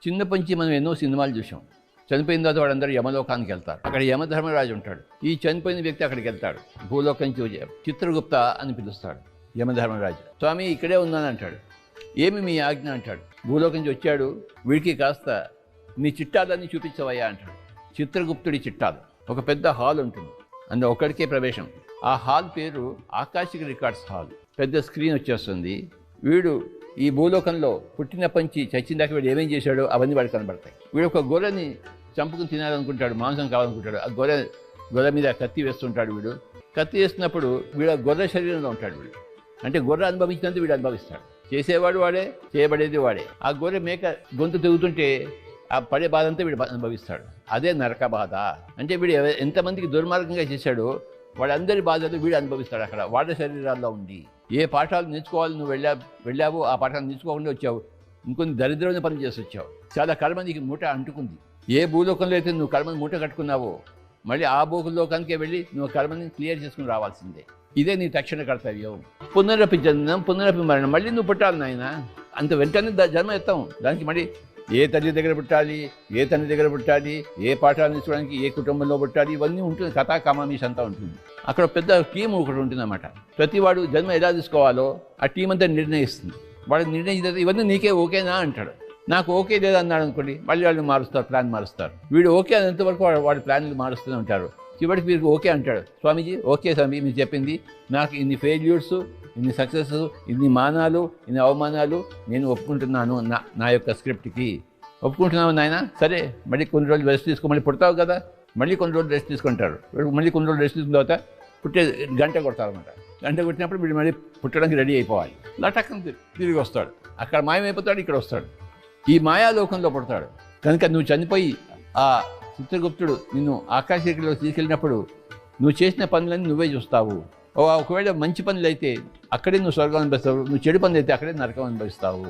చిన్న పంచి మనం ఎన్నో సినిమాలు చూసాం. చనిపోయిన తర్వాత వాళ్ళందరూ యమలోకానికి వెళ్తారు. అక్కడ యమధర్మరాజు ఉంటాడు. ఈ చనిపోయిన వ్యక్తి అక్కడికి వెళ్తాడు. భూలోకం నుంచి చిత్రగుప్త అని పిలుస్తాడు యమధర్మరాజు. స్వామి ఇక్కడే ఉన్నాను అంటాడు. ఏమి మీ ఆజ్ఞ అంటాడు. భూలోకం నుంచి వచ్చాడు, వీడికి కాస్త నీ చిట్టాలన్నీ చూపించవయ్యా అంటాడు. చిత్రగుప్తుడి చిట్టాలు. ఒక పెద్ద హాల్ ఉంటుంది, అందులో ఒక్కడికే ప్రవేశం. ఆ హాల్ పేరు ఆకాశిక రికార్డ్స్ హాల్. పెద్ద స్క్రీన్ వచ్చేస్తుంది. వీడు ఈ భూలోకంలో పుట్టిన పంచి చచ్చిందాక వీడు ఏమేం చేశాడో అవన్నీ వాడికి కనబడతాయి. వీడు ఒక గొర్రెని చంపుకుని తినాలనుకుంటాడు, మాంసం కావాలనుకుంటాడు. ఆ గొర్రె మీద కత్తి వేస్తుంటాడు. వీడు కత్తి వేస్తున్నప్పుడు వీడు గొర్రె శరీరంలో ఉంటాడు. వీడు అంటే గొర్రె అనుభవించినంత వీడు అనుభవిస్తాడు. చేసేవాడు వాడే, చేయబడేది వాడే. ఆ గొర్రె మేక గొంతు తెగుతుంటే ఆ పడే బాధ అంతా వీడు అనుభవిస్తాడు. అదే నరక బాధ. అంటే వీడు ఎంతమందికి దుర్మార్గంగా చేశాడో వాళ్ళందరి బాధలు వీడు అనుభవిస్తాడు అక్కడ వాళ్ళ శరీరాల్లో ఉండి. ఏ పాఠాలు నేర్చుకోవాలి నువ్వు వెళ్ళావు, ఆ పాఠాలు నేర్చుకోకుండా వచ్చావు. ఇంకొన్ని దరిద్రమైన పనులు చేసి వచ్చావు. చాలా కర్మ నీకు మూట అంటుకుంది. ఏ భూలోకంలో అయితే నువ్వు కర్మని మూట కట్టుకున్నావో మళ్ళీ ఆ భూలోకానికే వెళ్ళి నువ్వు కర్మని క్లియర్ చేసుకుని రావాల్సిందే. ఇదే నీ తక్షణ కర్తవ్యం. పునరపి జననం పునరపి మరణం. మళ్ళీ నువ్వు పుట్టాలి నాయన. అంత వెంటనే జన్మ ఎత్తాం. దానికి మళ్ళీ ఏ తల్లి దగ్గర పుట్టాలి, ఏ తండ్రి దగ్గర పుట్టాలి, ఏ పాఠాలు నేర్చుకోవడానికి ఏ కుటుంబంలో పుట్టాలి, ఇవన్నీ ఉంటుంది. కథా కమామీష్ అంతా ఉంటుంది. అక్కడ పెద్ద టీం ఒకటి ఉంటుంది అన్నమాట. ప్రతి వాడు జన్మ ఎలా తీసుకోవాలో ఆ టీం అంతా నిర్ణయిస్తుంది. వాడు నిర్ణయించిన ఇవన్నీ నీకే ఓకేనా అంటాడు. నాకు ఓకే లేదన్నాడు అనుకోండి, మళ్ళీ వాళ్ళు మారుస్తారు, ప్లాన్ మారుస్తారు. వీడు ఓకే అనేంతవరకు వాడి ప్లాన్లు మారుస్తూనే ఉంటారు. చివరికి వీరికి ఓకే అంటాడు. స్వామీజీ ఓకే స్వామి, మీరు చెప్పింది నాకు ఇన్ని ఫెయిల్యూర్స్, ఇన్ని సక్సెస్, ఇన్ని మానాలు, ఇన్ని అవమానాలు నేను ఒప్పుకుంటున్నాను. నా యొక్క స్క్రిప్ట్కి ఒప్పుకుంటున్నాను నాయన. సరే మళ్ళీ కొన్ని రోజులు రెస్ట్ తీసుకో, మళ్ళీ పుడతావు కదా, మళ్ళీ కొన్ని రోజులు రెస్ట్ తీసుకుంటారు. మళ్ళీ కొన్ని రోజులు రెస్ట్ తీసుకున్న తర్వాత పుట్టే గంట కొడతారనమాట. గంట కొట్టినప్పుడు వీడు మళ్ళీ పుట్టడానికి రెడీ అయిపోవాలి. లటక్కన తిరిగి వస్తాడు. అక్కడ మాయమైపోతాడు, ఇక్కడ వస్తాడు. ఈ మాయాలోకంలో పుడతాడు. కనుక నువ్వు చనిపోయి ఆ చిత్రగుప్తుడు నిన్ను ఆకాశంలో తీసుకెళ్ళినప్పుడు నువ్వు చేసిన పనులన్నీ నువ్వే చూస్తావు. ఒకవేళ మంచి పనులు అయితే అక్కడే నువ్వు స్వర్గం అనుభవిస్తావు, నువ్వు చెడు పనులు అయితే అక్కడే నరకం అనుభవిస్తావు.